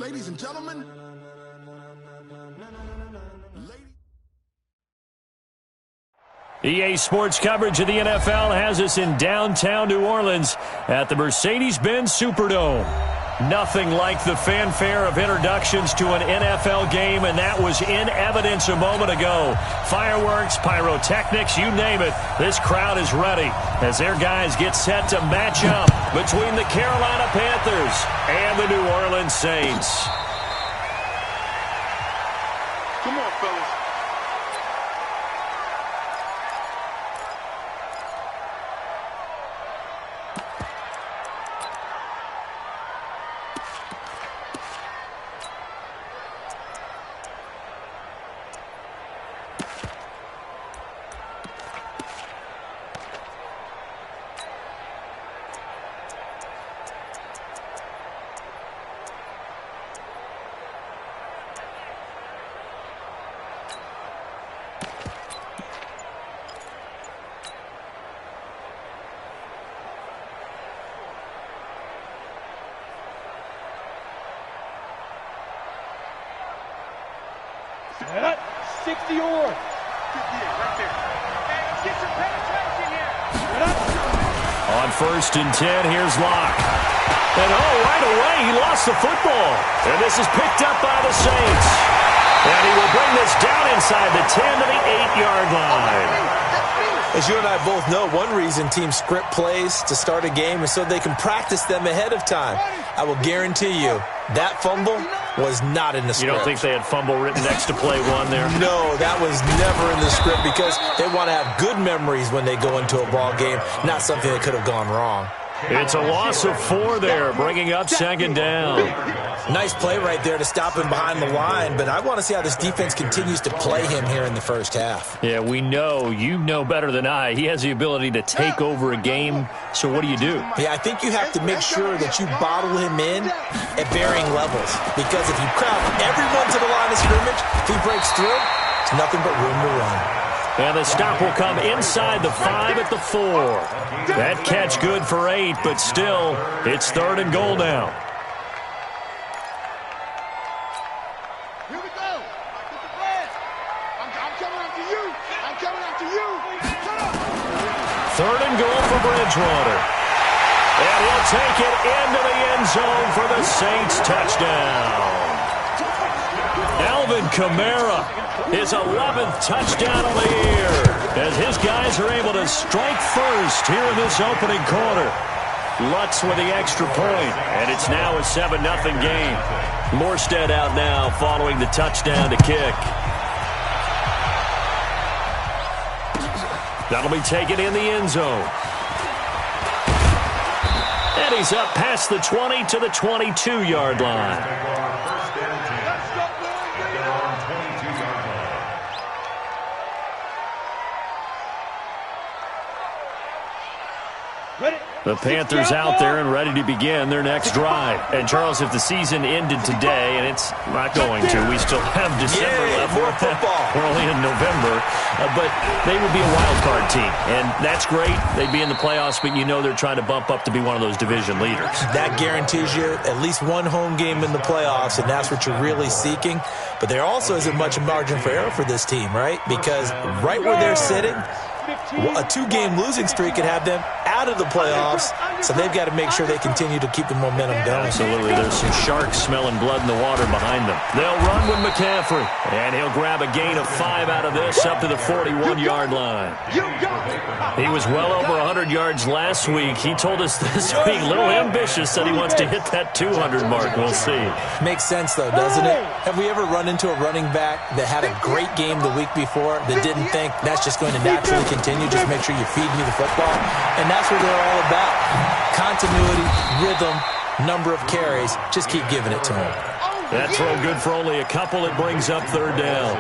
Ladies and gentlemen. EA Sports coverage of the NFL has us in downtown New Orleans at the Mercedes-Benz Superdome. Nothing like the fanfare of introductions to an NFL game, and that was in evidence a moment ago. Fireworks, pyrotechnics, you name it. This crowd is ready as their guys get set to match up between the Carolina Panthers and the New Orleans Saints. Come on, fellas. Set up, 60 yard. Right there. And get some penetration here. Set up. On 1st and 10, here's Locke. And right away, he lost the football. And this is picked up by the Saints. And he will bring this down inside the 10 to the 8-yard line. As you and I both know, one reason teams script plays to start a game is so they can practice them ahead of time. I will guarantee you that fumble was not in the script. You don't think they had fumble written next to play one there? No, that was never in the script because they want to have good memories when they go into a ball game, not something that could have gone wrong. It's a loss of 4 there, bringing up 2nd down. Nice play right there to stop him behind the line, but I want to see how this defense continues to play him here in the first half. Yeah, we know. You know better than I. He has the ability to take over a game, so what do you do? Yeah, I think you have to make sure that you bottle him in at varying levels, because if you crowd everyone to the line of scrimmage, if he breaks through, it's nothing but room to run. And the stop will come inside the 5 at the 4. That catch good for 8, but still, it's 3rd and goal now. Here we go. Get the flag. I'm coming after you. I'm coming after you. Shut up. 3rd and goal for Bridgewater. And he'll take it into the end zone for the Saints touchdown. Alvin Kamara, his 11th touchdown of the year, as his guys are able to strike first here in this opening quarter. Lutz with the extra point, and it's now a 7-0 game. Morstead out now following the touchdown to kick. That'll be taken in the end zone. And he's up past the 20 to the 22-yard line. The Panthers out there and ready to begin their next drive. And, Charles, if the season ended today, and it's not going to, we still have December left. More football. We're only in November. But they would be a wild card team. And that's great. They'd be in the playoffs, but you know they're trying to bump up to be one of those division leaders. That guarantees you at least one home game in the playoffs, and that's what you're really seeking. But there also isn't much margin for error for this team, right? Because right where they're sitting, a 2-game losing streak could have them out of the playoffs, so they've got to make sure they continue to keep the momentum going. Absolutely. There's some sharks smelling blood in the water behind them. They'll run with McCaffrey, and he'll grab a gain of 5 out of this up to the 41-yard line. He was well over 100 yards last week. He told us this week, a little ambitious, said he wants to hit that 200 mark. We'll see. Makes sense, though, doesn't it? Have we ever run into a running back that had a great game the week before that didn't think that's just going to naturally continue? Just make sure you feed me the football. And that's what they're all about. Continuity, rhythm, number of carries. Just keep giving it to them. That throw good for only a couple. It brings up 3rd down.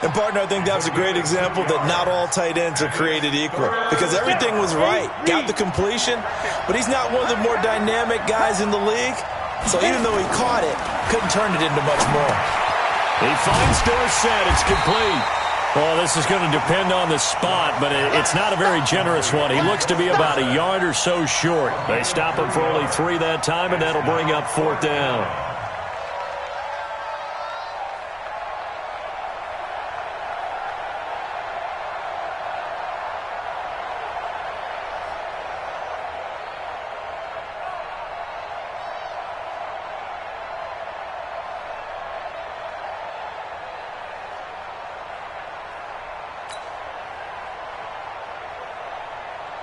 And, partner, I think that was a great example that not all tight ends are created equal. Because everything was right. Got the completion, but he's not one of the more dynamic guys in the league. So even though he caught it, couldn't turn it into much more. He finds Dorsett. It's complete. Well, this is going to depend on the spot, but it's not a very generous one. He looks to be about a yard or so short. They stop him for only 3 that time, and that'll bring up 4th down.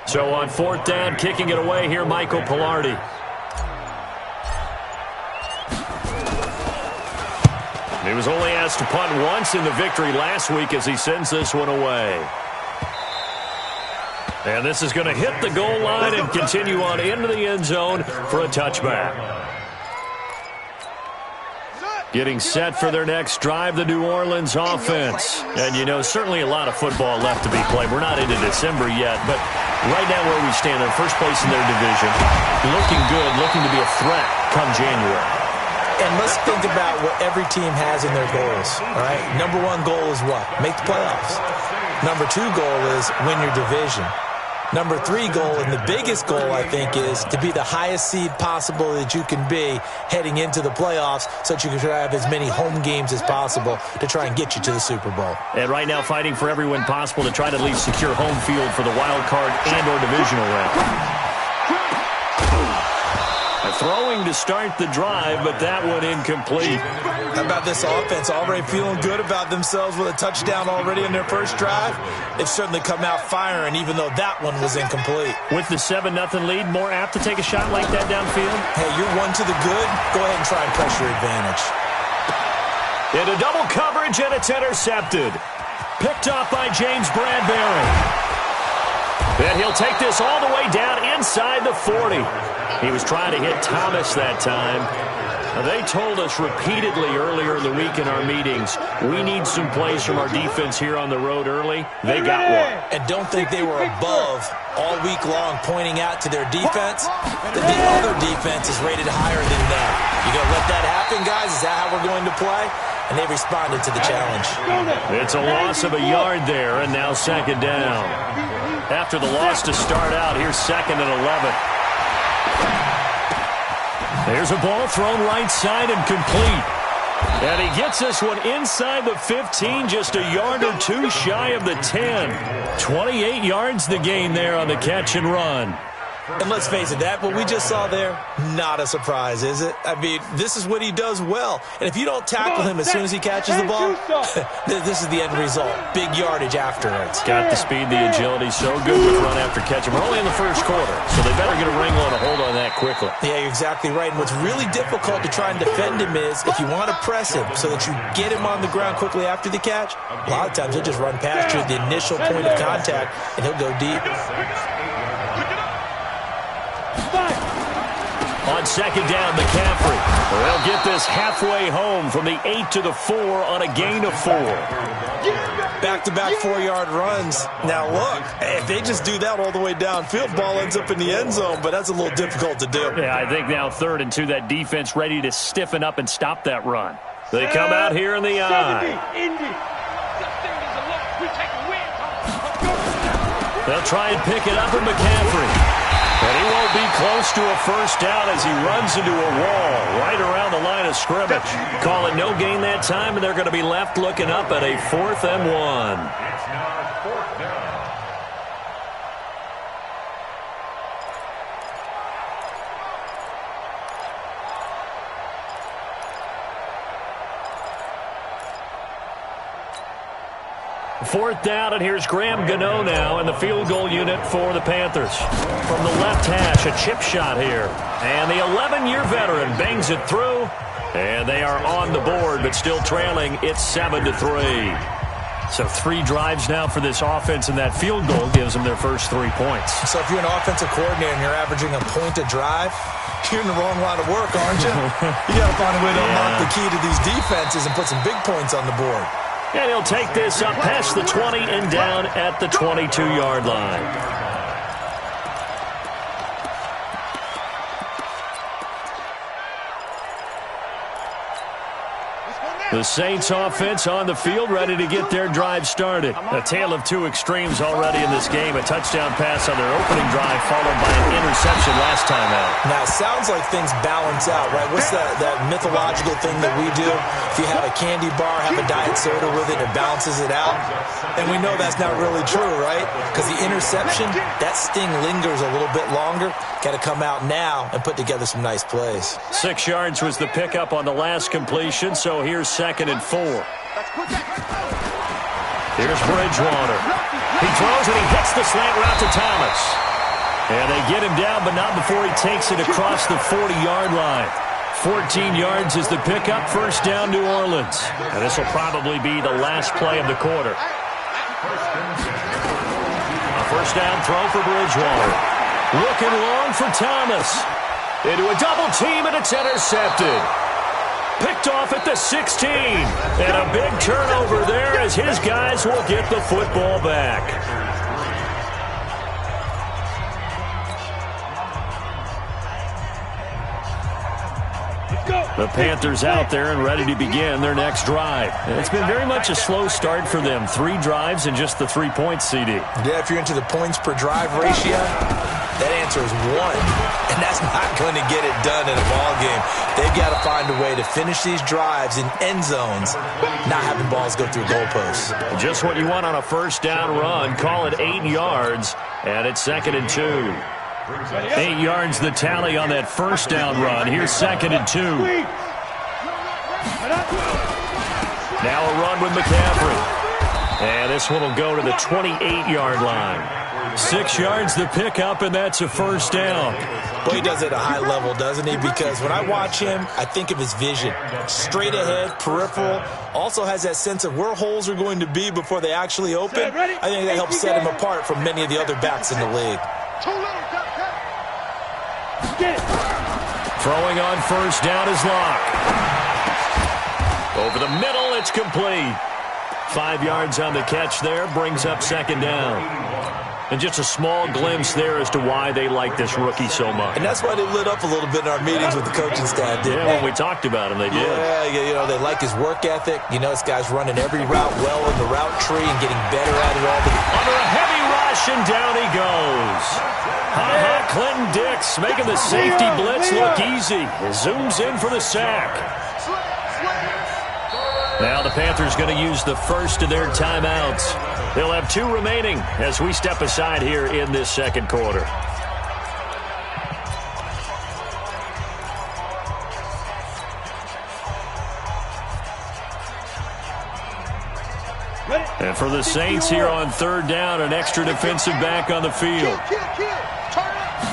So on 4th down, kicking it away here, Michael Pilardi. He was only asked to punt once in the victory last week as he sends this one away. And this is going to hit the goal line and continue on into the end zone for a touchback. Getting set for their next drive, the New Orleans offense. And, you know, certainly a lot of football left to be played. We're not into December yet, but right now where we stand, they're first place in their division. Looking good, looking to be a threat come January. And let's think about what every team has in their goals, all right? Number one goal is what? Make the playoffs. Number two goal is win your division. Number three goal, and the biggest goal, I think, is to be the highest seed possible that you can be heading into the playoffs so that you can try to have as many home games as possible to try and get you to the Super Bowl. And right now fighting for every win possible to try to at least secure home field for the wild card and or divisional round. Throwing to start the drive, but that one incomplete. How about this offense? Already feeling good about themselves with a touchdown already in their first drive. They've certainly come out firing, even though that one was incomplete. With the 7-0 lead, more apt to take a shot like that downfield? Hey, you're one to the good. Go ahead and try and press your advantage. Into double coverage, and it's intercepted. Picked up by James Bradbury. And he'll take this all the way down inside the 40. He was trying to hit Thomas that time. They told us repeatedly earlier in the week in our meetings, we need some plays from our defense here on the road early. They got one. And don't think they were above all week long pointing out to their defense that the other defense is rated higher than them. You going to let that happen, guys? Is that how we're going to play? And they responded to the challenge. It's a loss of a yard there, and now 2nd down. After the loss to start out, here's 2nd and 11. There's a ball thrown right side and complete. And he gets this one inside the 15, just a yard or two shy of the 10. 28 yards the gain there on the catch and run. And let's face it, that what we just saw there, not a surprise, is it? I mean, this is what he does well. And if you don't tackle him as soon as he catches the ball, this is the end result. Big yardage afterwards. Got the speed, the agility, so good with run after catch. We're only in the first quarter, so they better get a wrangle and a hold on that quickly. Yeah, you're exactly right. And what's really difficult to try and defend him is if you want to press him so that you get him on the ground quickly after the catch, a lot of times he'll just run past you at the initial point of contact, and he'll go deep. On 2nd down, McCaffrey. They'll get this halfway home from the 8 to the 4 on a gain of 4. Back-to-back 4-yard runs. Now, look, if they just do that all the way downfield, ball ends up in the end zone, but that's a little difficult to do. Yeah, I think now 3rd and 2, that defense ready to stiffen up and stop that run. They come out here in the eye. They'll try and pick it up with McCaffrey. And he won't be close to a first down as he runs into a wall right around the line of scrimmage. Call it no gain that time, and they're going to be left looking up at a 4th and 1. It's now 4th down. Fourth down, and here's Graham Gano now in the field goal unit for the Panthers. From the left hash, a chip shot here. And the 11-year veteran bangs it through. And they are on the board, but still trailing. It's 7-3. So 3 drives now for this offense, and that field goal gives them their first 3 points. So if you're an offensive coordinator and you're averaging a point a drive, you're in the wrong line of work, aren't you? You got to find a way to unlock the key to these defenses and put some big points on the board. And he'll take this up past the 20 and down at the 22-yard line. The Saints offense on the field, ready to get their drive started. A tale of 2 extremes already in this game. A touchdown pass on their opening drive, followed by an interception last time out. Now, it sounds like things balance out, right? What's that mythological thing that we do? If you have a candy bar, have a diet soda with it, it balances it out. And we know that's not really true, right? Because the interception, that sting lingers a little bit longer. Got to come out now and put together some nice plays. 6 yards was the pickup on the last completion, so here's 2nd and 4. Here's Bridgewater. He throws and he hits the slant route to Thomas. And they get him down, but not before he takes it across the 40-yard line. 14 yards is the pickup, first down, New Orleans. And this will probably be the last play of the quarter. A first down throw for Bridgewater. Looking long for Thomas. Into a double team, and it's intercepted. Picked off at the 16. And a big turnover there as his guys will get the football back. The Panthers out there and ready to begin their next drive. It's been very much a slow start for them. 3 drives and just the 3 points, CD. Yeah, if you're into the points per drive ratio, that answer is 1. And that's not going to get it done in a ball game. They've got to find a way to finish these drives in end zones, not having balls go through goalposts. Just what you want on a first down run. Call it 8 yards, and it's 2nd and 2. 8 yards the tally on that first down run. Here's 2nd and 2. Now a run with McCaffrey. And this one will go to the 28-yard line. 6 yards the pickup, and that's a first down. Well, he does it at a high level, doesn't he? Because when I watch him, I think of his vision. Straight ahead, peripheral. Also has that sense of where holes are going to be before they actually open. I think that helps set him apart from many of the other backs in the league. Throwing on first down is Locke. Over the middle, it's complete. 5 yards on the catch there, brings up 2nd down. And just a small glimpse there as to why they like this rookie so much. And that's why they lit up a little bit in our meetings with the coaching staff, didn't they? When we talked about him, they did. Yeah, you know, they like his work ethic. You know, this guy's running every route well in the route tree and getting better at it all the time. Under a heavy rush, and down he goes. Clinton Dix making the safety blitz look easy. He zooms in for the sack. Now the Panthers going to use the first of their timeouts. They'll have 2 remaining as we step aside here in this second quarter. And for the Saints here on 3rd down, an extra defensive back on the field.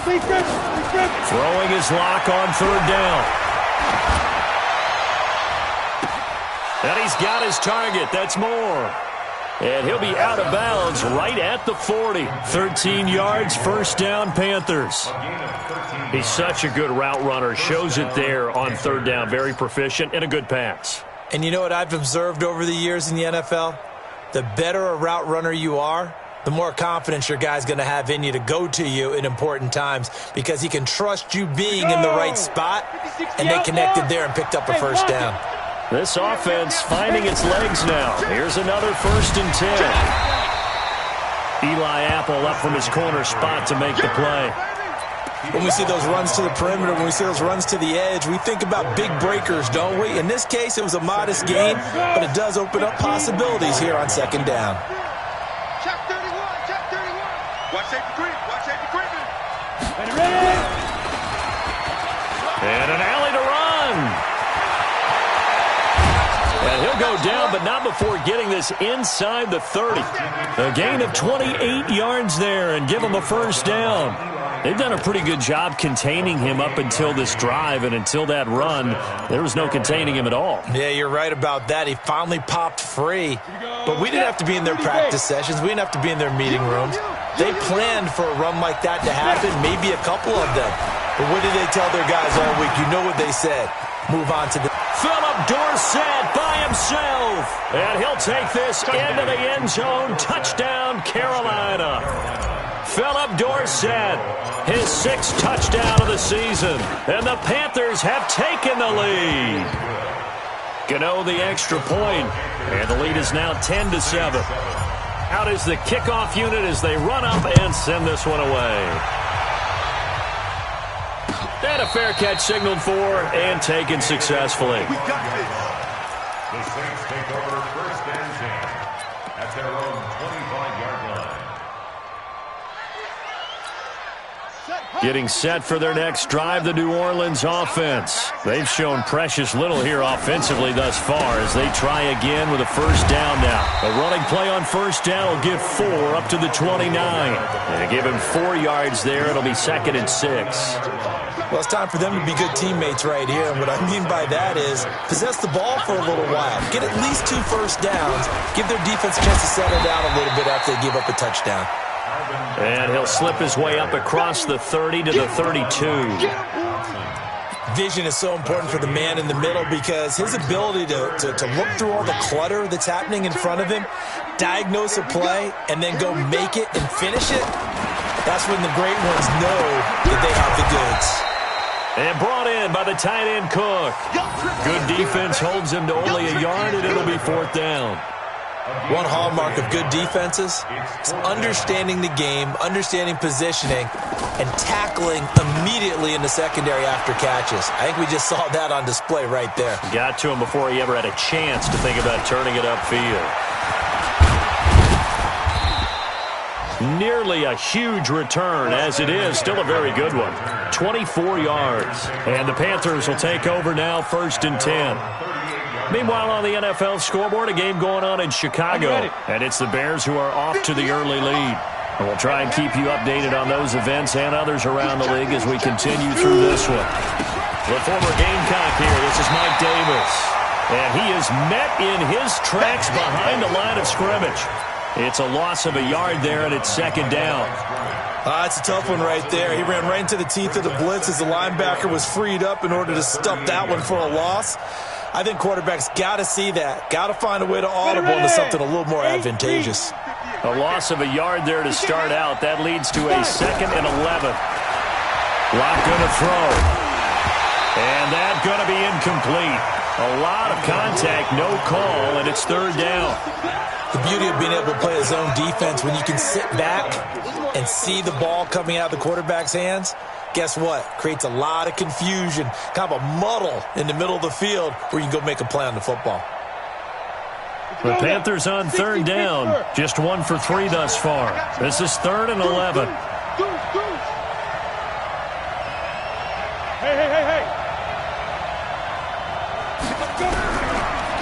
Throwing his Lock on 3rd down. And he's got his target. That's Moore. And he'll be out of bounds right at the 40. 13 yards, first down, Panthers. He's such a good route runner. Shows it there on 3rd down. Very proficient and a good pass. And you know what I've observed over the years in the NFL? The better a route runner you are, the more confidence your guy's going to have in you to go to you in important times because he can trust you being in the right spot, and they connected there and picked up a first down. This offense finding its legs now. Here's another 1st and 10. Eli Apple up from his corner spot to make the play. When we see those runs to the perimeter, when we see those runs to the edge, we think about big breakers, don't we? In this case, it was a modest gain, but it does open up possibilities here on 2nd down. Check 31, check 31. Watch safety green, watch safety green. And an alley to run. And he'll go down, but not before getting this inside the 30. A gain of 28 yards there and give him a first down. They've done a pretty good job containing him up until this drive, and until that run, there was no containing him at all. Yeah, you're right about that. He finally popped free. But we didn't have to be in their practice sessions. We didn't have to be in their meeting rooms. They planned for a run like that to happen, maybe a couple of them. But what did they tell their guys all week? You know what they said. Move on to the... Philip Dorsett by himself. And he'll take this into the end zone. Touchdown, Carolina. Philip Dorsett, his 6th touchdown of the season. And the Panthers have taken the lead. Gano the extra point. And the lead is now 10-7. Out is the kickoff unit as they run up and send this one away. And a fair catch signaled for and taken successfully. We got this. The Saints take over 1st and 10 at their own 25-yard line. Getting set for their next drive, the New Orleans offense. They've shown precious little here offensively thus far as they try again with a first down now. A running play on first down will get 4 up to the 29. And give him 4 yards there. It'll be 2nd and 6. Well, it's time for them to be good teammates right here. And what I mean by that is possess the ball for a little while. Get at least 2 first downs. Give their defense a chance to settle down a little bit after they give up a touchdown. And he'll slip his way up across the 30 to the 32. Vision is so important for the man in the middle because his ability to look through all the clutter that's happening in front of him, diagnose a play, and then go make it and finish it, that's when the great ones know that they have the goods. And brought in by the tight end Cook. Good defense holds him to only a yard, and it'll be 4th down. One hallmark of good defenses is understanding the game, understanding positioning, and tackling immediately in the secondary after catches. I think we just saw that on display right there. Got to him before he ever had a chance to think about turning it upfield. Nearly a huge return, as it is still a very good one. 24 yards. And the Panthers will take over now, 1st and 10. Meanwhile, on the NFL scoreboard, a game going on in Chicago. And it's the Bears who are off to the early lead. And we'll try and keep you updated on those events and others around the league as we continue through this one. The former Gamecock here. This is Mike Davis. And he is met in his tracks behind the line of scrimmage. It's a loss of a yard there, and it's 2nd down. It's a tough one right there. He ran right into the teeth of the blitz as the linebacker was freed up in order to stop that one for a loss. I think quarterbacks got to see that. Got to find a way to audible into something a little more advantageous. A loss of a yard there to start out. That leads to a 2nd and 11. Lock going to throw. And that's going to be incomplete. A lot of contact, no call, and it's 3rd down. The beauty of being able to play a zone defense when you can sit back and see the ball coming out of the quarterback's hands, guess what? Creates a lot of confusion, kind of a muddle in the middle of the field where you can go make a play on the football. The Panthers on 3rd down, just 1 for 3 thus far. This is 3rd and 11. Hey.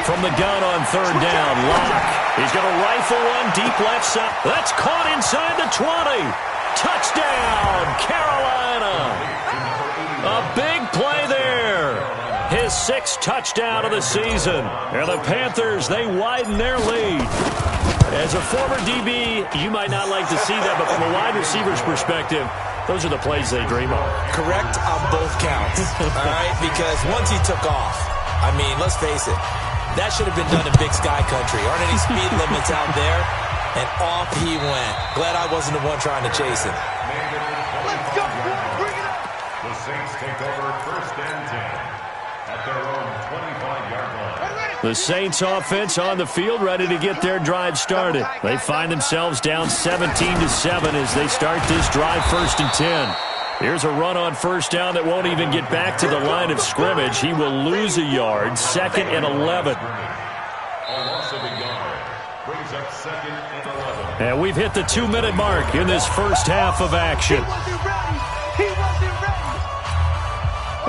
From the gun on 3rd down, Locke. He's going to rifle one deep left side. That's caught inside the 20. Touchdown, Carolina. A big play there. His 6th touchdown of the season. And the Panthers, they widen their lead. As a former DB, you might not like to see that, but from a wide receiver's perspective, those are the plays they dream of. Correct on both counts, all right? Because once he took off, I mean, let's face it, that should have been done in Big Sky Country. Aren't any speed limits out there? And off he went. Glad I wasn't the one trying to chase him. Let's go, bring it up. The Saints take over 1st and 10 at their own 25-yard line. The Saints offense on the field ready to get their drive started. They find themselves down 17-7 as they start this drive 1st and 10. Here's a run on first down that won't even get back to the line of scrimmage. He will lose a yard, 2nd and 11. A loss of a yard brings up 2nd and 11. And we've hit the 2-minute mark in this first half of action. He wasn't ready.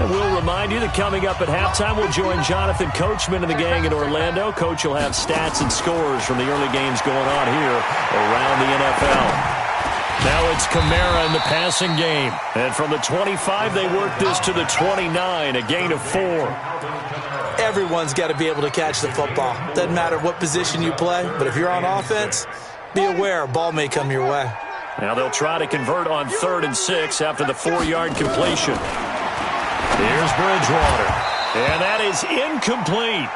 And we'll remind you that coming up at halftime, we'll join Jonathan Coachman and the gang in Orlando. Coach will have stats and scores from the early games going on here around the NFL. Now it's Kamara in the passing game. And from the 25, they work this to the 29, a gain of 4. Everyone's got to be able to catch the football. Doesn't matter what position you play, but if you're on offense, be aware a ball may come your way. Now they'll try to convert on 3rd and 6 after the 4-yard completion. Here's Bridgewater. And that is incomplete.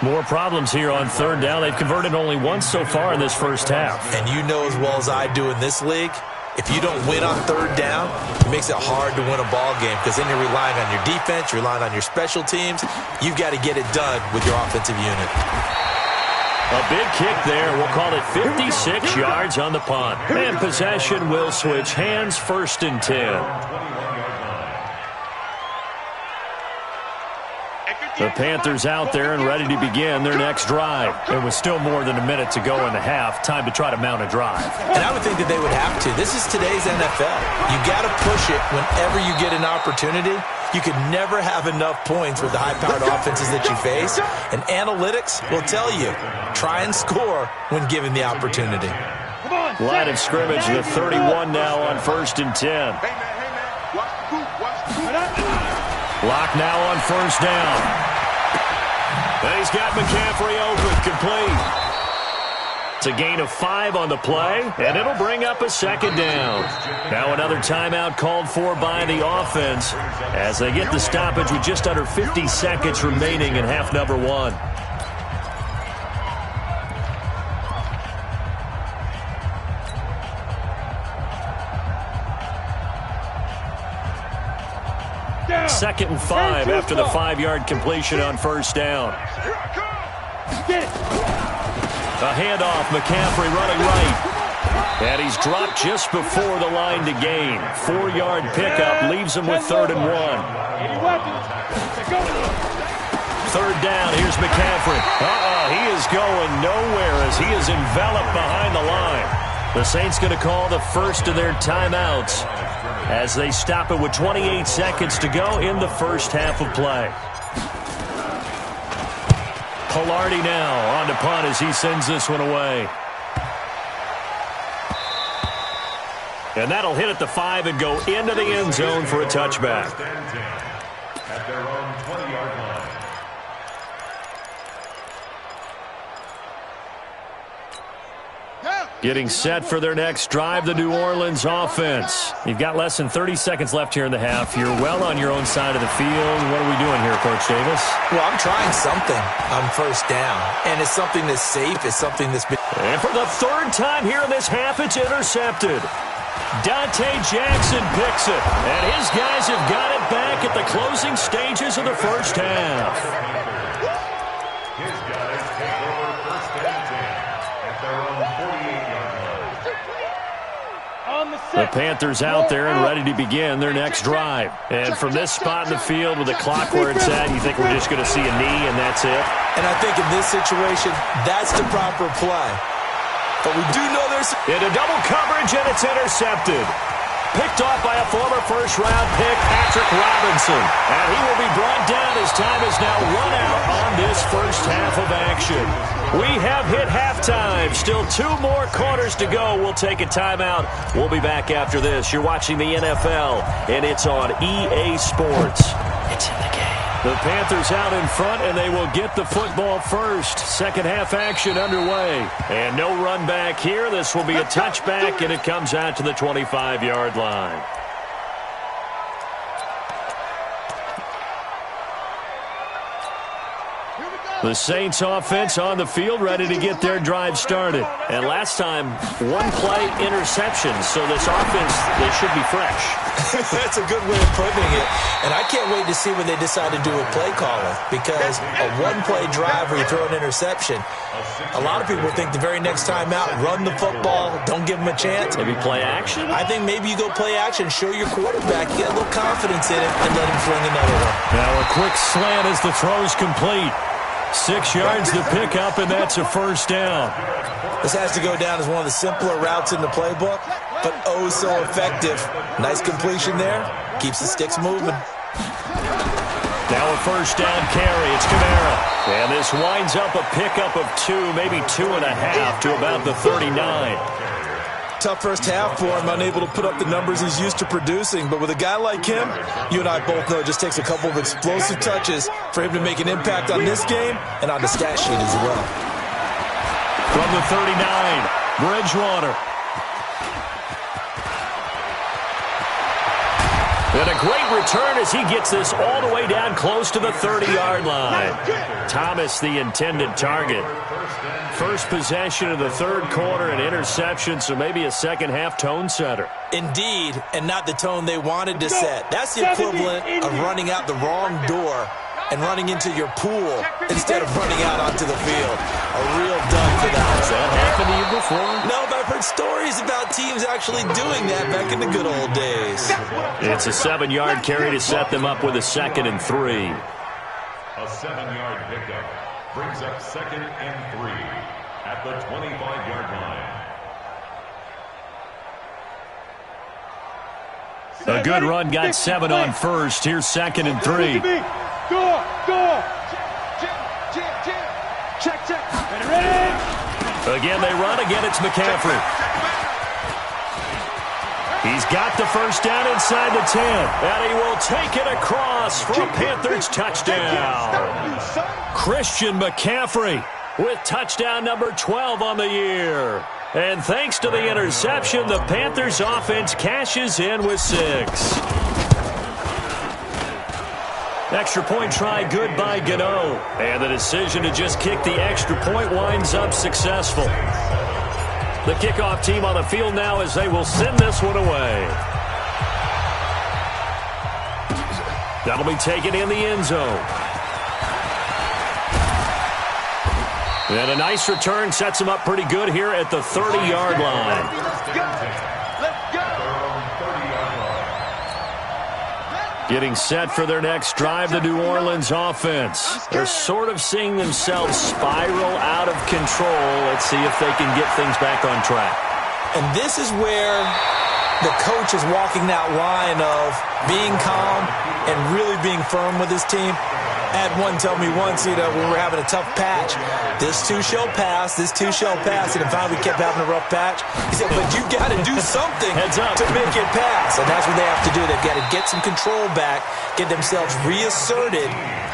More problems here on 3rd down. They've converted only once so far in this first half. And you know as well as I do in this league, if you don't win on 3rd down, it makes it hard to win a ball game because then you're relying on your defense, you're relying on your special teams. You've got to get it done with your offensive unit. A big kick there. We'll call it 56 yards on the punt. And possession will switch hands, 1st and 10. The Panthers out there and ready to begin their next drive. It was still more than a minute to go in the half. Time to try to mount a drive. And I would think that they would have to. This is today's NFL. You got to push it whenever you get an opportunity. You can never have enough points with the high-powered offenses that you face. And analytics will tell you, try and score when given the opportunity. Line of scrimmage, the 31 now on 1st and 10. Hey, man, watch the group, watch the group. Lock now on 1st down. And he's got McCaffrey open, complete. It's a gain of 5 on the play, and it'll bring up a 2nd down. Now another timeout called for by the offense as they get the stoppage with just under 50 seconds remaining in half number 1. Second and 5 after the 5-yard completion on 1st down. A handoff, McCaffrey running right. And he's dropped just before the line to gain. 4-yard pickup leaves him with 3rd and 1. 3rd down, here's McCaffrey. He is going nowhere as he is enveloped behind the line. The Saints going to call the first of their timeouts as they stop it with 28 seconds to go in the first half of play. Polardi now on to punt as he sends this one away. And that'll hit at the 5 and go into the end zone for a touchback. At their own 20-yard line. Getting set for their next drive, the New Orleans offense. You've got less than 30 seconds left here in the half. You're well on your own side of the field. What are we doing here, Coach Davis? Well, I'm trying something on 1st down, and it's something that's safe. It's something that's been... And for the 3rd time here in this half, it's intercepted. Dante Jackson picks it, and his guys have got it back at the closing stages of the first half. His guys take over 1st and 10 at their own 48-yard line. The Panthers out there and ready to begin their next drive. And from this spot in the field with the clock where it's at, you think we're just going to see a knee and that's it? And I think in this situation, that's the proper play. But we do know there's... Into double coverage, and it's intercepted. Picked off by a former first-round pick, Patrick Robinson. And he will be brought down as time is now run out on this first half of action. We have hit halftime. Still 2 more quarters to go. We'll take a timeout. We'll be back after this. You're watching the NFL, and it's on EA Sports. It's in the game. The Panthers out in front, and they will get the football first. Second half action underway. And no run back here. This will be a touchback, and it comes out to the 25-yard line. The Saints offense on the field ready to get their drive started. And last time, 1-play interception. So this offense, they should be fresh. That's a good way of putting it. And I can't wait to see what they decide to do with play calling. Because a 1-play drive where you throw an interception, a lot of people think the very next time out, run the football, don't give them a chance. Maybe play action? I think maybe you go play action, show your quarterback, get a little confidence in it, and let him fling another one. Now a quick slant as the throw's complete. 6 yards to pick up, and that's a first down. This has to go down as one of the simpler routes in the playbook, but oh so effective. Nice completion there. Keeps the sticks moving. Now a first down carry. It's Kamara. And this winds up a pickup of 2, maybe 2.5 to about the 39. Tough first half for him, unable to put up the numbers he's used to producing. But with a guy like him, you and I both know it just takes a couple of explosive touches for him to make an impact on this game and on the stat sheet as well. From the 39, Bridgewater. And a great return as he gets this all the way down close to the 30-yard line. Thomas, the intended target. First possession of the 3rd quarter, an interception, so maybe a second-half tone setter. Indeed, and not the tone they wanted to set. That's the equivalent of running out the wrong door and running into your pool instead of running out onto the field. A real dud for that. Has that happened to you before? No, but I've heard stories about teams actually doing that back in the good old days. It's a 7-yard carry to set them up with a 2nd and 3. A 7-yard pickup brings up 2nd and 3 at the 25-yard line. A good run got 7 on first. Here's 2nd and 3. Go. Check. Ready. Again, they run. Again, it's McCaffrey. He's got the first down inside the 10. And he will take it across for a Panthers touchdown. Christian McCaffrey with touchdown number 12 on the year. And thanks to the interception, the Panthers offense cashes in with 6. Extra point try good by Gano. And the decision to just kick the extra point winds up successful. The kickoff team on the field now as they will send this one away. That'll be taken in the end zone. And a nice return sets him up pretty good here at the 30-yard line. Let's go. Getting set for their next drive, the New Orleans offense. They're sort of seeing themselves spiral out of control. Let's see if they can get things back on track. And this is where the coach is walking that line of being calm and really being firm with his team. I had one tell me once, when we were having a tough patch, this too shall pass, this too shall pass. And finally we kept having a rough patch. He said, but you got to do something to make it pass. And that's what they have to do. They've got to get some control back, get themselves reasserted,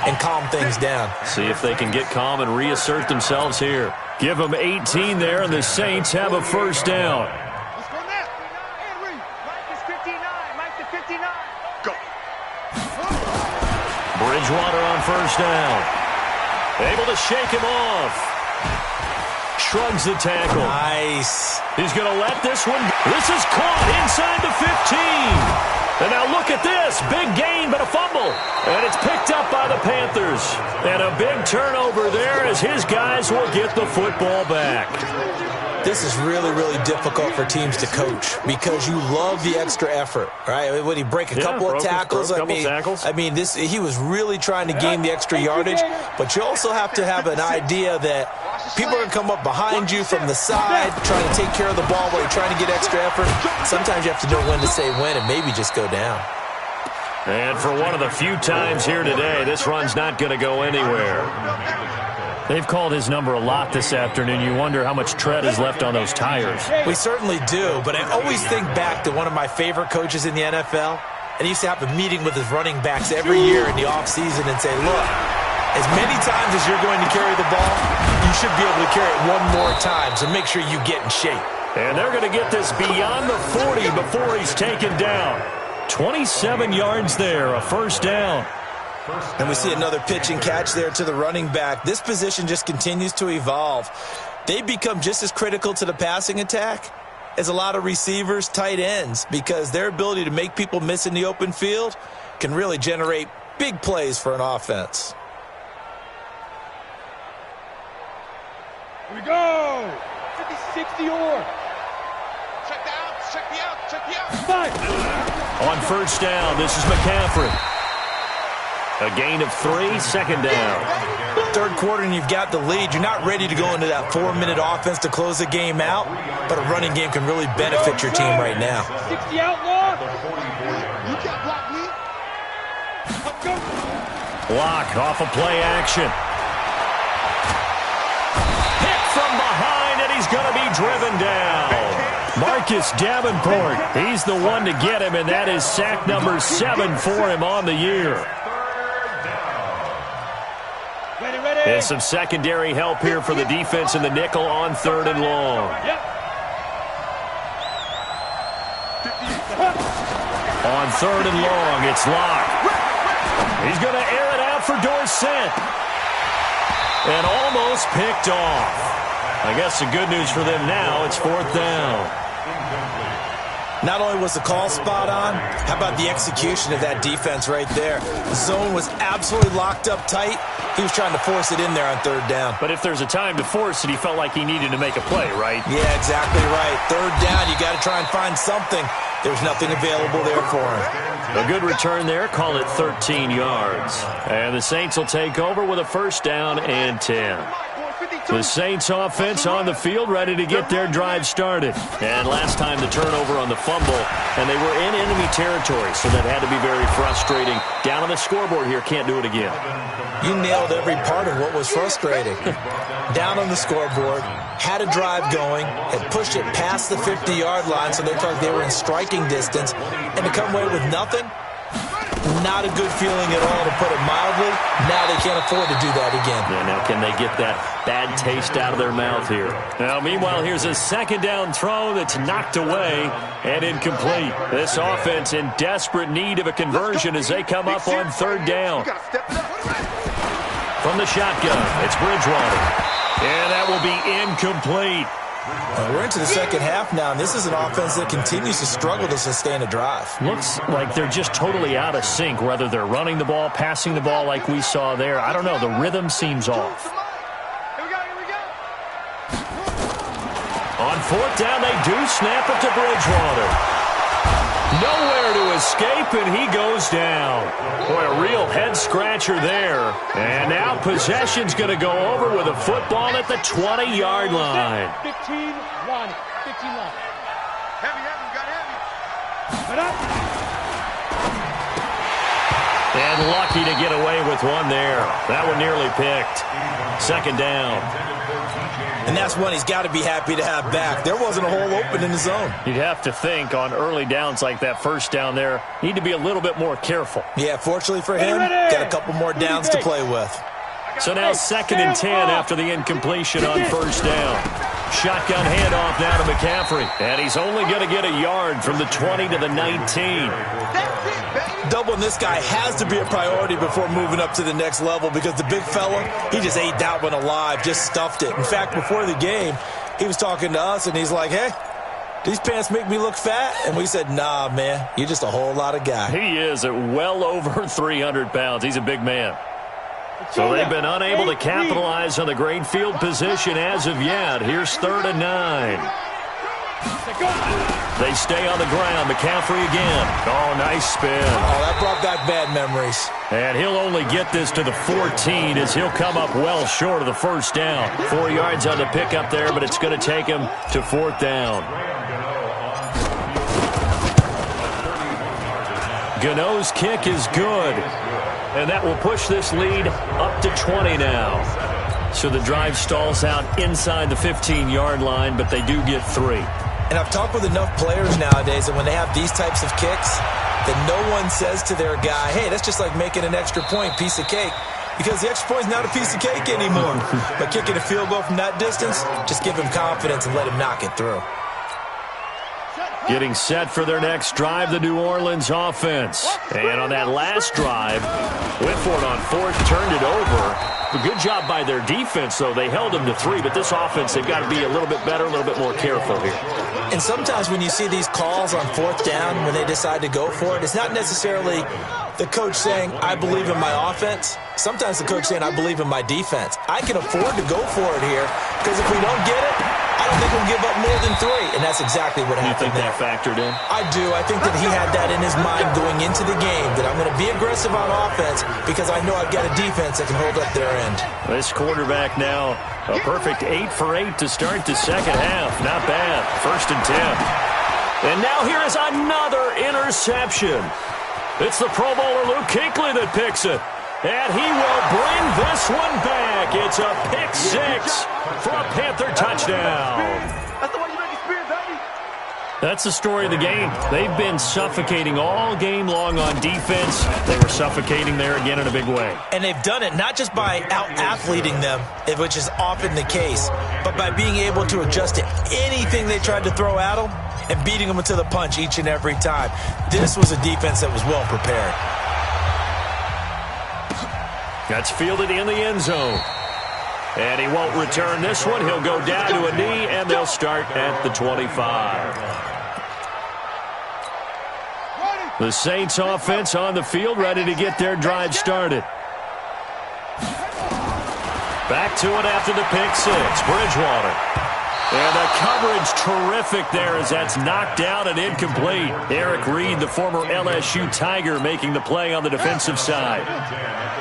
and calm things down. See if they can get calm and reassert themselves here. Give them 18 there, and the Saints have a first down. Mike is 59. Mike to 59. Go. Bridgewater on first down. Able to shake him off. Shrugs the tackle. Nice. He's going to let this one. This is caught inside the 15. And now look at this. Big gain, but a fumble. And it's picked up by the Panthers. And a big turnover there as his guys will get the football back. This is really, really difficult for teams to coach because you love the extra effort, right? When he break a couple of tackles, I mean, he was really trying to gain the extra yardage, but you also have to have an idea that people are going to come up behind you from the side, trying to take care of the ball while you're trying to get extra effort. Sometimes you have to know when to say when and maybe just go down. And for one of the few times here today, this run's not going to go anywhere. They've called his number a lot this afternoon. You wonder how much tread is left on those tires. We certainly do, but I always think back to one of my favorite coaches in the NFL, and he used to have a meeting with his running backs every year in the offseason and say, look, as many times as you're going to carry the ball, you should be able to carry it one more time, so make sure you get in shape. And they're going to get this beyond the 40 before he's taken down. 27 yards there, a first down. And we see another pitch and catch there to the running back. This position just continues to evolve. They become just as critical to the passing attack as a lot of receivers, tight ends, because their ability to make people miss in the open field can really generate big plays for an offense. Here we go. 60 or. Check the out, check the out, check the out. Five. On first down, this is McCaffrey. A gain of 3, second down. Third quarter and you've got the lead. You're not ready to go into that 4-minute offense to close the game out, but a running game can really benefit your team right now. 60 outlaw. You can't block me. Go. Block off a play action. Hit from behind, and he's going to be driven down. Marcus Davenport, he's the one to get him, and that is sack number 7 for him on the year. And some secondary help here for the defense in the nickel on 3rd and long. On 3rd and long, it's Locke. He's going to air it out for Dorsett. And almost picked off. I guess the good news for them now, it's 4th down. Not only was the call spot on, how about the execution of that defense right there? The zone was absolutely locked up tight. He was trying to force it in there on 3rd down. But if there's a time to force it, he felt like he needed to make a play, right? Yeah, exactly right. 3rd down, you got to try and find something. There was nothing available there for him. A good return there. Call it 13 yards. And the Saints will take over with a first down and 10. The Saints offense on the field, ready to get their drive started. And last time the turnover on the fumble, and they were in enemy territory, so that had to be very frustrating. Down on the scoreboard here, can't do it again. You nailed every part of what was frustrating. Down on the scoreboard, had a drive going, had pushed it past the 50-yard line, so they felt they were in striking distance, and to come away with nothing, not a good feeling at all, to put it mildly. Now they can't afford to do that again. Yeah, now can they get that bad taste out of their mouth here? Now, meanwhile, here's a second down throw that's knocked away and incomplete. This offense in desperate need of a conversion as they come up on third down. From the shotgun, it's Bridgewater. And that will be incomplete. We're into the second half now, and this is an offense that continues to struggle to sustain a drive. Looks like they're just totally out of sync, whether they're running the ball, passing the ball like we saw there. I don't know. The rhythm seems off. Here we go. On fourth down, they do snap it to Bridgewater. Nowhere to escape, and he goes down. Boy, a real head-scratcher there. And now possession's going to go over with a football at the 20-yard line. 15-1. 15-1. Heavy, got heavy. Get up. And lucky to get away with one there. That one nearly picked. Second down. And that's one he's got to be happy to have back. There wasn't a hole open in the zone. You'd have to think on early downs like that first down there, need to be a little bit more careful. Yeah, fortunately for him, got a couple more downs to play with. So now second and 10 after the incompletion on first down. Shotgun handoff now to McCaffrey. And he's only going to get a yard from the 20 to the 19. Doubling this guy has to be a priority before moving up to the next level, because the big fella, he just ate that one alive, just stuffed it. In fact, before the game, he was talking to us, and he's like, hey, these pants make me look fat? And we said, nah, man, you're just a whole lot of guy. He is at well over 300 pounds. He's a big man. So they've been unable to capitalize on the great field position as of yet. Here's 3rd and 9. They stay on the ground. McCaffrey again. Oh, nice spin. Oh, that brought back bad memories. And he'll only get this to the 14 as he'll come up well short of the first down. 4 yards on the pickup there, but it's going to take him to 4th down. Gano's kick is good. And that will push this lead up to 20 now. So the drive stalls out inside the 15-yard line, but they do get 3. And I've talked with enough players nowadays that when they have these types of kicks, that no one says to their guy, hey, that's just like making an extra point, piece of cake. Because the extra point is not a piece of cake anymore. But kicking a field goal from that distance, just give him confidence and let him knock it through. Getting set for their next drive, the New Orleans offense. And on that last drive, went for it on 4th, turned it over. A good job by their defense, though. They held them to 3, but this offense, they've got to be a little bit better, a little bit more careful here. And sometimes when you see these calls on 4th down, when they decide to go for it, it's not necessarily the coach saying, I believe in my offense. Sometimes the coach saying, I believe in my defense. I can afford to go for it here, because if we don't get it, I don't think we'll give up more than 3, and that's exactly what happened. You think that factored in? I do. I think that he had that in his mind going into the game, that I'm going to be aggressive on offense because I know I've got a defense that can hold up their end. This quarterback now, a perfect 8 for 8 to start the second half. Not bad. 1st and 10. And now here is another interception. It's the Pro Bowler Luke Kuechly that picks it. And he will bring this one back. It's a pick 6 for a Panther touchdown. That's the way you make experience, baby. That's the story of the game. They've been suffocating all game long on defense. They were suffocating there again in a big way. And they've done it not just by out-athleting them, which is often the case, but by being able to adjust to anything they tried to throw at them and beating them to the punch each and every time. This was a defense that was well prepared. That's fielded in the end zone. And he won't return this one. He'll go down to a knee, and they'll start at the 25. The Saints offense on the field, ready to get their drive started. Back to it after the pick 6. Bridgewater. And the coverage terrific there as that's knocked down and incomplete. Eric Reed, the former LSU Tiger, making the play on the defensive side.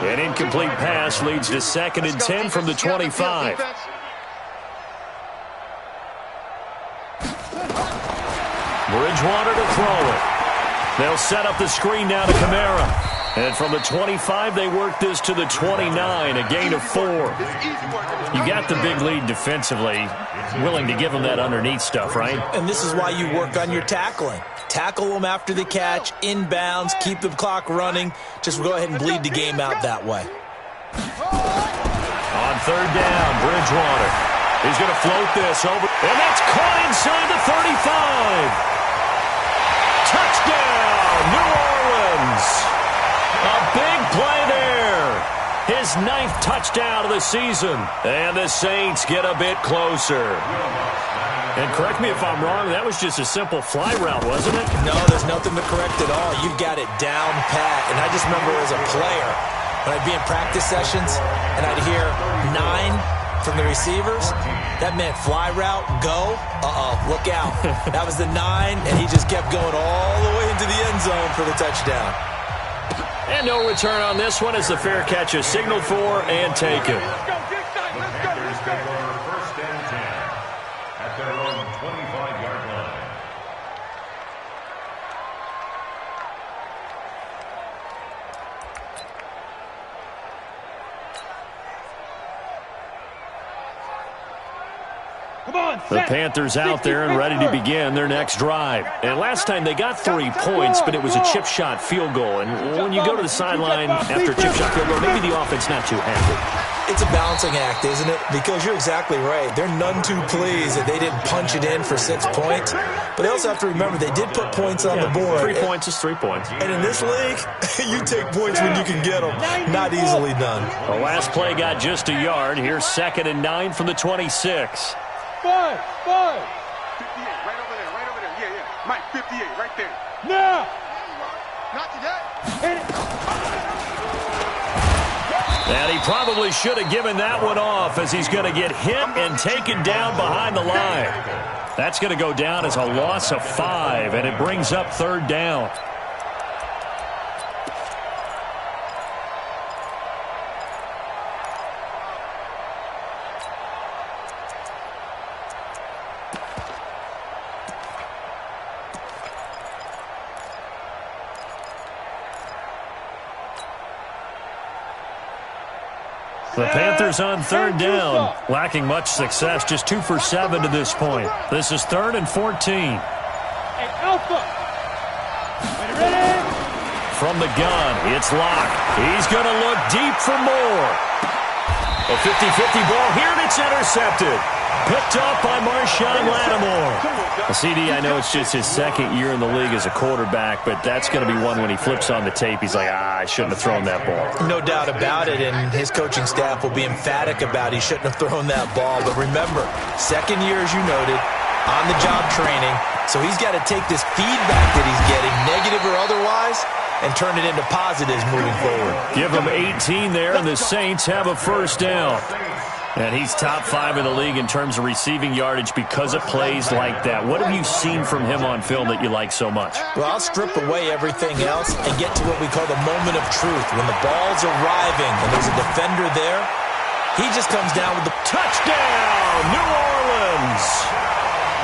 An incomplete pass leads to 2nd and 10 from the 25. Bridgewater to throw it. They'll set up the screen now to Kamara. And from the 25, they work this to the 29, a gain of 4. You got the big lead defensively, willing to give them that underneath stuff, right? And this is why you work on your tackling. Tackle them after the catch, inbounds, keep the clock running. Just go ahead and bleed the game out that way. On 3rd down, Bridgewater. He's going to float this over. And that's caught inside the 35. Touchdown, New Orleans. A big play there. His 9th touchdown of the season. And the Saints get a bit closer. And correct me if I'm wrong, that was just a simple fly route, wasn't it? No, there's nothing to correct at all. You've got it down pat. And I just remember as a player, when I'd be in practice sessions, and I'd hear 9 from the receivers, that meant fly route, go, look out. That was the 9, and he just kept going all the way into the end zone for the touchdown. And no return on this one as the fair catch is signaled for and taken. Let's go. Take over 1st and 10 at their own 25-yard line. The Panthers out there and ready to begin their next drive. And last time they got 3 points, but it was a chip shot field goal. And when you go to the sideline after a chip shot field goal, maybe the offense not too happy. It's a balancing act, isn't it? Because you're exactly right. They're none too pleased that they didn't punch it in for 6 points. But they also have to remember they did put points on the board. 3 points is 3 points. And in this league, you take points when you can get them. Not easily done. The last play got just a yard. Here's 2nd and 9 from the 26. 5. 58, right over there. Yeah. Mike, 58, right there. Now. Not today. Hit it. And he probably should have given that one off as he's going to get hit and taken down behind the line. That's going to go down as a loss of 5, and it brings up 3rd down. The Panthers on 3rd down, lacking much success, just 2 for 7 to this point. This is 3rd and 14. Hey, Alpha. Ready? From the gun, it's locked. He's going to look deep for more. A 50-50 ball here, and it's intercepted. Picked up by Marshawn Lattimore. CD, I know it's just his 2nd year in the league as a quarterback, but that's going to be one when he flips on the tape, he's like, I shouldn't have thrown that ball. No doubt about it, and his coaching staff will be emphatic about he shouldn't have thrown that ball. But remember, 2nd year, as you noted, on-the-job training, so he's got to take this feedback that he's getting, negative or otherwise, and turn it into positives moving forward. Give him 18 there, and the Saints have a 1st down. And he's top 5 in the league in terms of receiving yardage because of plays like that. What have you seen from him on film that you like so much? Well, I'll strip away everything else and get to what we call the moment of truth. When the ball's arriving and there's a defender there, he just comes down with the touchdown, New Orleans.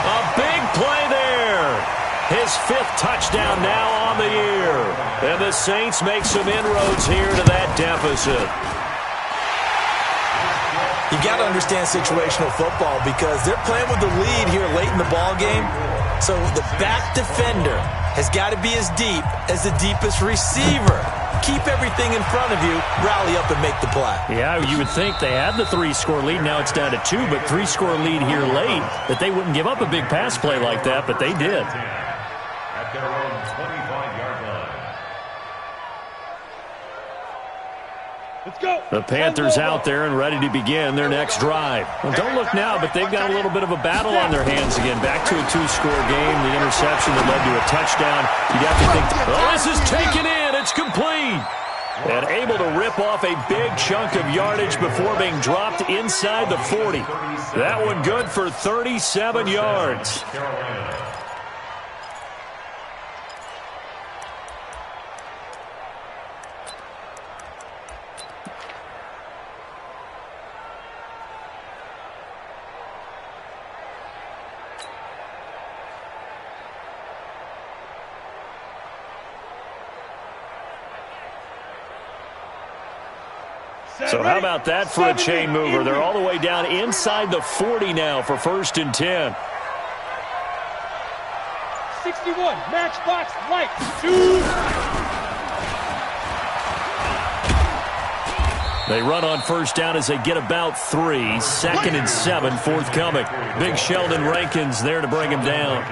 A big play there. His 5th touchdown now on the year. And the Saints make some inroads here to that deficit. You got to understand situational football because they're playing with the lead here late in the ball game. So the back defender has got to be as deep as the deepest receiver. Keep everything in front of you, rally up and make the play. Yeah, you would think they had the 3-score lead. Now it's down to 2, but 3-score lead here late, that they wouldn't give up a big pass play like that, but they did. At their own 25-yard line. Let's go. The Panthers out there and ready to begin their next drive. Well, don't look now, but they've got a little bit of a battle on their hands again. Back to a 2-score game. The interception that led to a touchdown. You'd have to think, oh, this is taken in. It's complete. And able to rip off a big chunk of yardage before being dropped inside the 40. That one good for 37 yards. So how about that for a chain mover? They're all the way down inside the 40 now for 1st and 10. 61, matchbox lights, 2. They run on 1st down as they get about 3. 2nd and 7 forthcoming. Big Sheldon Rankins there to bring him down.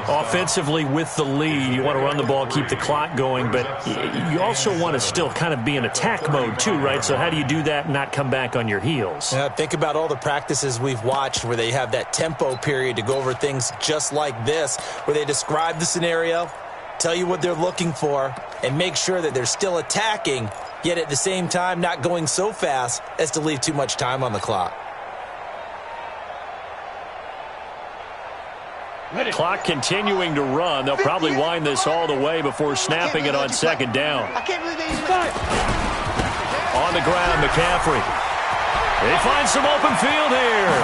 Offensively with the lead, you want to run the ball, keep the clock going, but you also want to still kind of be in attack mode too, right? So how do you do that and not come back on your heels? Yeah, think about all the practices we've watched where they have that tempo period to go over things just like this, where they describe the scenario, tell you what they're looking for, and make sure that they're still attacking, yet at the same time not going so fast as to leave too much time on the clock. Clock continuing to run. They'll probably wind this all the way before snapping it on 2nd down. On the ground, McCaffrey. He finds some open field here.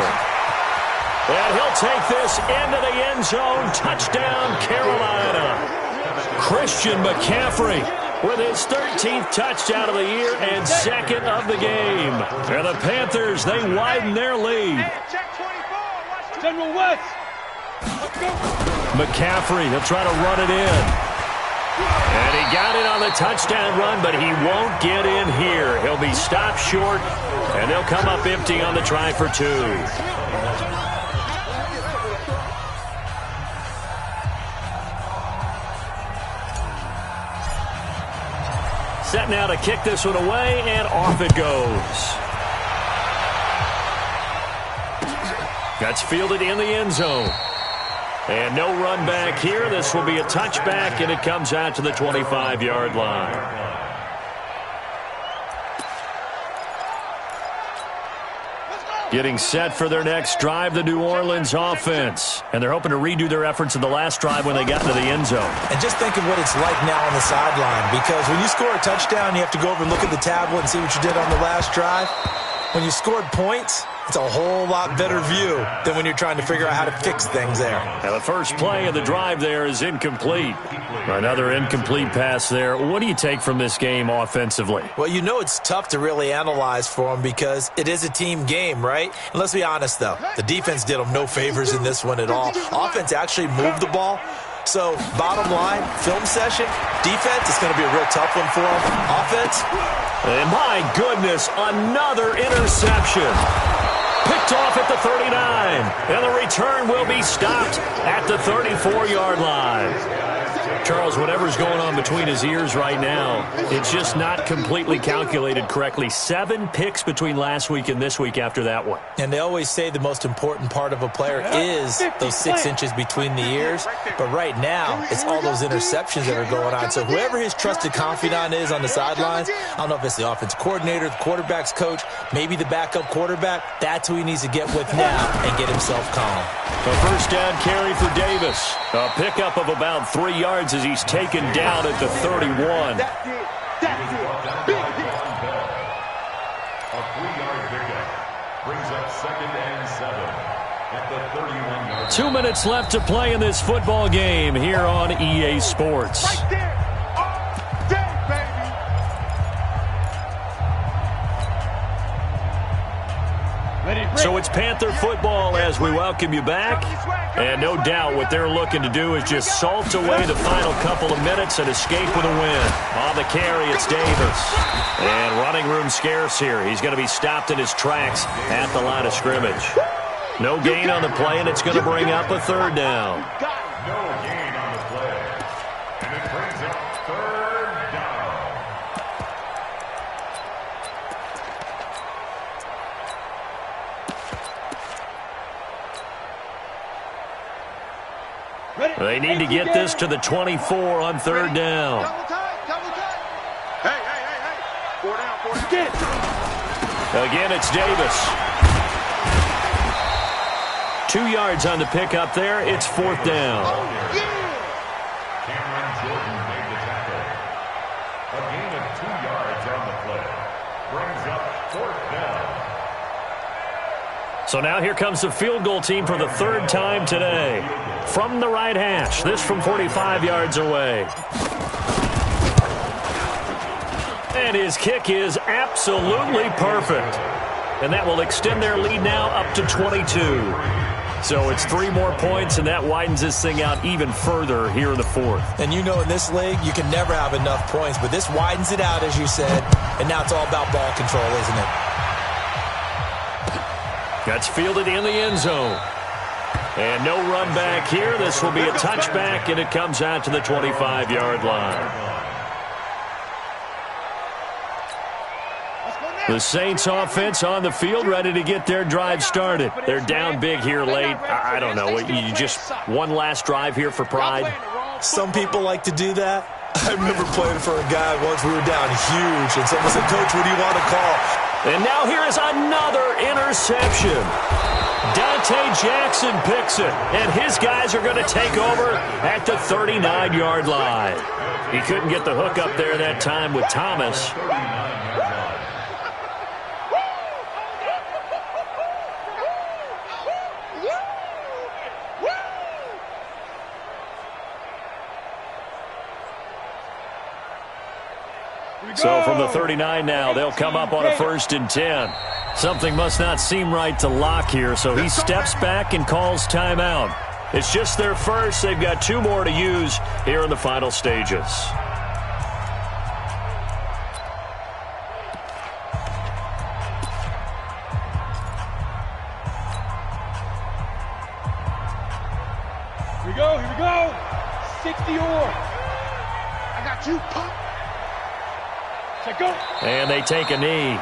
And he'll take this into the end zone. Touchdown, Carolina. Christian McCaffrey with his 13th touchdown of the year and 2nd of the game. And the Panthers, they widen their lead. General West. McCaffrey, he'll try to run it in. And he got it on the touchdown run, but he won't get in here. He'll be stopped short, and they'll come up empty on the try for 2. Set now to kick this one away, and off it goes. That's fielded in the end zone. And no run back here. This will be a touchback, and it comes out to the 25-yard line. Getting set for their next drive, the New Orleans offense. And they're hoping to redo their efforts in the last drive when they got into the end zone. And just think of what it's like now on the sideline, because when you score a touchdown, you have to go over and look at the tablet and see what you did on the last drive. When you scored points, it's a whole lot better view than when you're trying to figure out how to fix things there. Now the first play of the drive there is incomplete. Another incomplete pass there. What do you take from this game offensively? Well, you know it's tough to really analyze for them because it is a team game, right? And let's be honest, though. The defense did them no favors in this one at all. Offense actually moved the ball. So, bottom line, film session, defense, it's going to be a real tough one for them. Offense. And my goodness, another interception. Picked off at the 39. And the return will be stopped at the 34-yard line. Charles, whatever's going on between his ears right now, it's just not completely calculated correctly. 7 picks between last week and this week after that one. And they always say the most important part of a player is those 6 inches between the ears. But right now, it's all those interceptions that are going on. So whoever his trusted confidant is on the sidelines, I don't know if it's the offensive coordinator, the quarterback's coach, maybe the backup quarterback, that's who he needs to get with now and get himself calm. A first down carry for Davis. A pickup of about 3 yards as he's taken down at the 31. That's it. Big hit. A 3-yard pickup brings up 2nd and 7 at the 31-yard. 2 minutes left to play in this football game here on EA Sports. Right there. All day, baby. So it's Panther football as we welcome you back. And no doubt what they're looking to do is just salt away the final couple of minutes and escape with a win. On the carry, it's Davis. And running room scarce here. He's going to be stopped in his tracks at the line of scrimmage. No gain on the play, and it's going to bring up a 3rd down. No gain on the play. And it brings up 3rd down. They need to get this to the 24 on 3rd down. Double time. Hey. Get it. Again, it's Davis. 2 yards on the pickup there. It's 4th down. Cameron Jordan made the tackle. A gain of 2 yards on the play. Brings up 4th down. So now here comes the field goal team for the 3rd time today. From the right hash. This from 45 yards away. And his kick is absolutely perfect. And that will extend their lead now up to 22. So it's 3 more points, and that widens this thing out even further here in the 4th. And you know in this league, you can never have enough points, but this widens it out, as you said, and now it's all about ball control, isn't it? That's fielded in the end zone. And no run back here. This will be a touchback, and it comes out to the 25-yard line. The Saints offense on the field, ready to get their drive started. They're down big here late. I don't know. You just one last drive here for pride? Some people like to do that. I remember playing for a guy once. We were down huge, and someone said, "Coach, what do you want to call?" And now here is another interception. Dante Jackson picks it, and his guys are going to take over at the 39-yard line. He couldn't get the hook up there that time with Thomas. So from the 39 now, they'll come up on a 1st and 10. Something must not seem right to Locke here, so he steps back and calls timeout. It's just their first. They've got 2 more to use here in the final stages. Here we go, here we go. 60 or. I got you, pop. Check go. And they take a knee.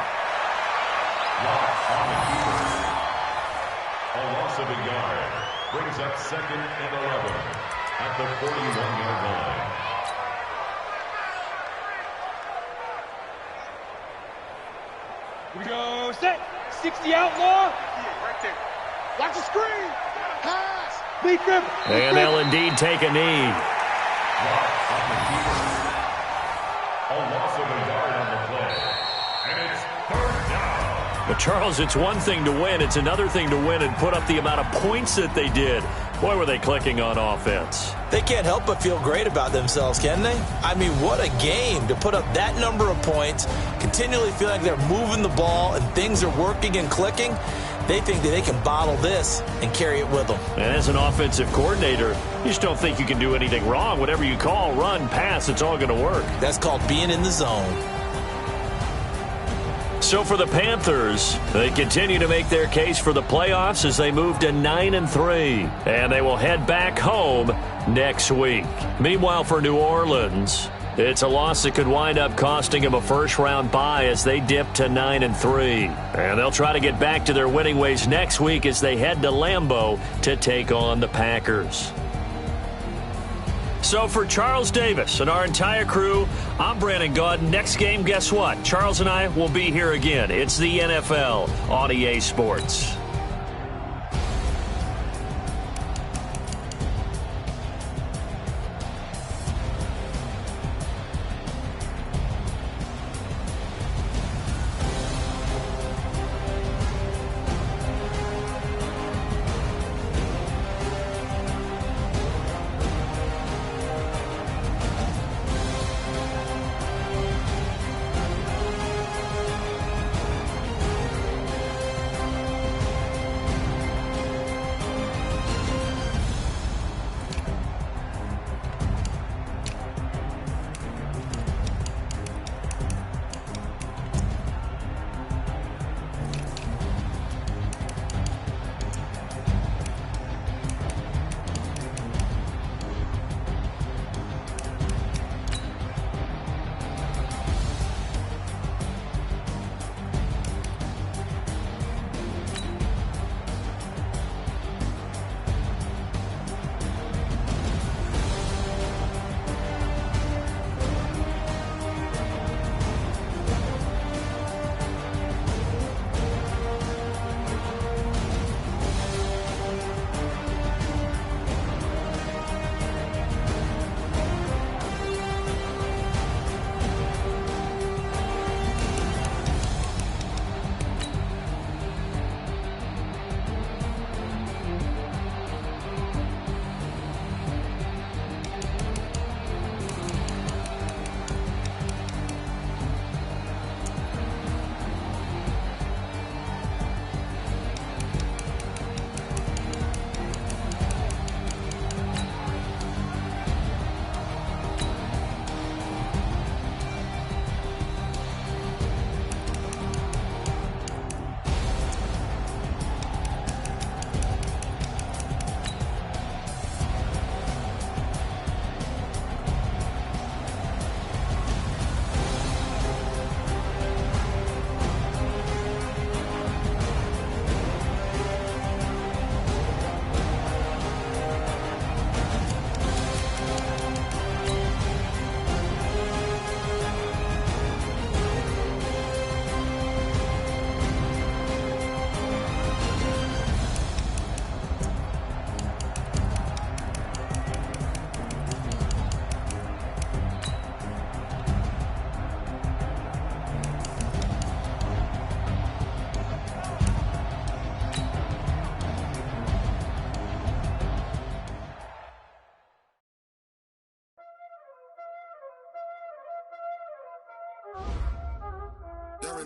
A loss of a yard. Brings up 2nd and 11 at the 41-yard line. Here we go. Set. 60 outlaw. Right there. Watch the screen. Pass. Lead grip. And they'll indeed take a knee. A loss of a yard on the play. And it's 3rd down. But, Charles, it's one thing to win. It's another thing to win and put up the amount of points that they did. Boy, were they clicking on offense. They can't help but feel great about themselves, can they? I mean, what a game to put up that number of points, continually feel like they're moving the ball and things are working and clicking. They think that they can bottle this and carry it with them. And as an offensive coordinator, you just don't think you can do anything wrong. Whatever you call, run, pass, it's all going to work. That's called being in the zone. So for the Panthers, they continue to make their case for the playoffs as they move to 9-3. And they will head back home next week. Meanwhile, for New Orleans, it's a loss that could wind up costing them a first-round bye as they dip to 9-3. And they'll try to get back to their winning ways next week as they head to Lambeau to take on the Packers. So for Charles Davis and our entire crew, I'm Brandon Gaudin. Next game, guess what? Charles and I will be here again. It's the NFL on EA Sports.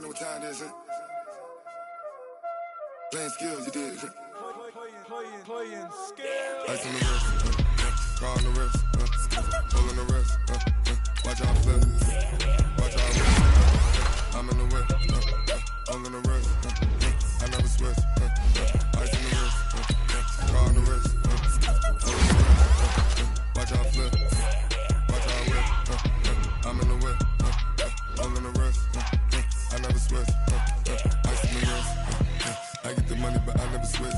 know what time it is, huh? Playing skills, you did, huh? Playing skills. Ice on the wrist, car on the wrist, hole in the wrist, watch out flip, watch out whip, I'm in the whip, hole in the wrist, I never switch, ice on the wrist, car on the wrist, hole in the wrist, watch out flip, watch out whip, I'm in the whip, hole in the wrist, I never switch, ice on the wrist, I get the money but I never switch.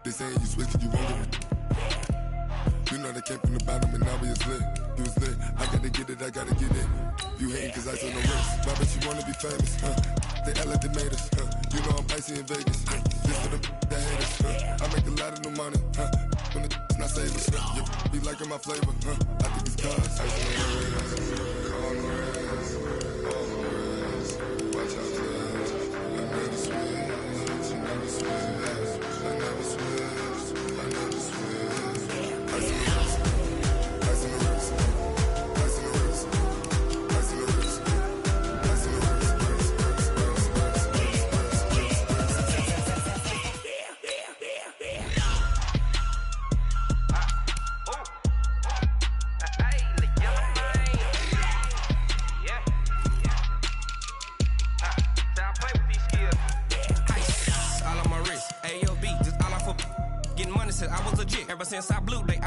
They saying you switch 'cause you won't get it. You know they came from the bottom and now we is lit. You was lit, I gotta get it, I gotta get it. You hating 'cause I saw no wrist. Why bet you wanna be famous, huh? They act like they made us, huh? You know I'm icy in Vegas, huh? Just for the that hate us, huh? I make a lot of new money, huh? When the not save us, huh? You be liking my flavor, huh? I think it's cause ice on the wrist, on the wrist, on the wrist. Watch out for this. I never switch, I never switch. I never switch, I never switch. Ice in the wrist, ice in the wrist, ice in the wrist, ice in the wrist, ice in the wrist, All on my wrist, AOB, just all off of getting money since I was legit. Ever since I blew, they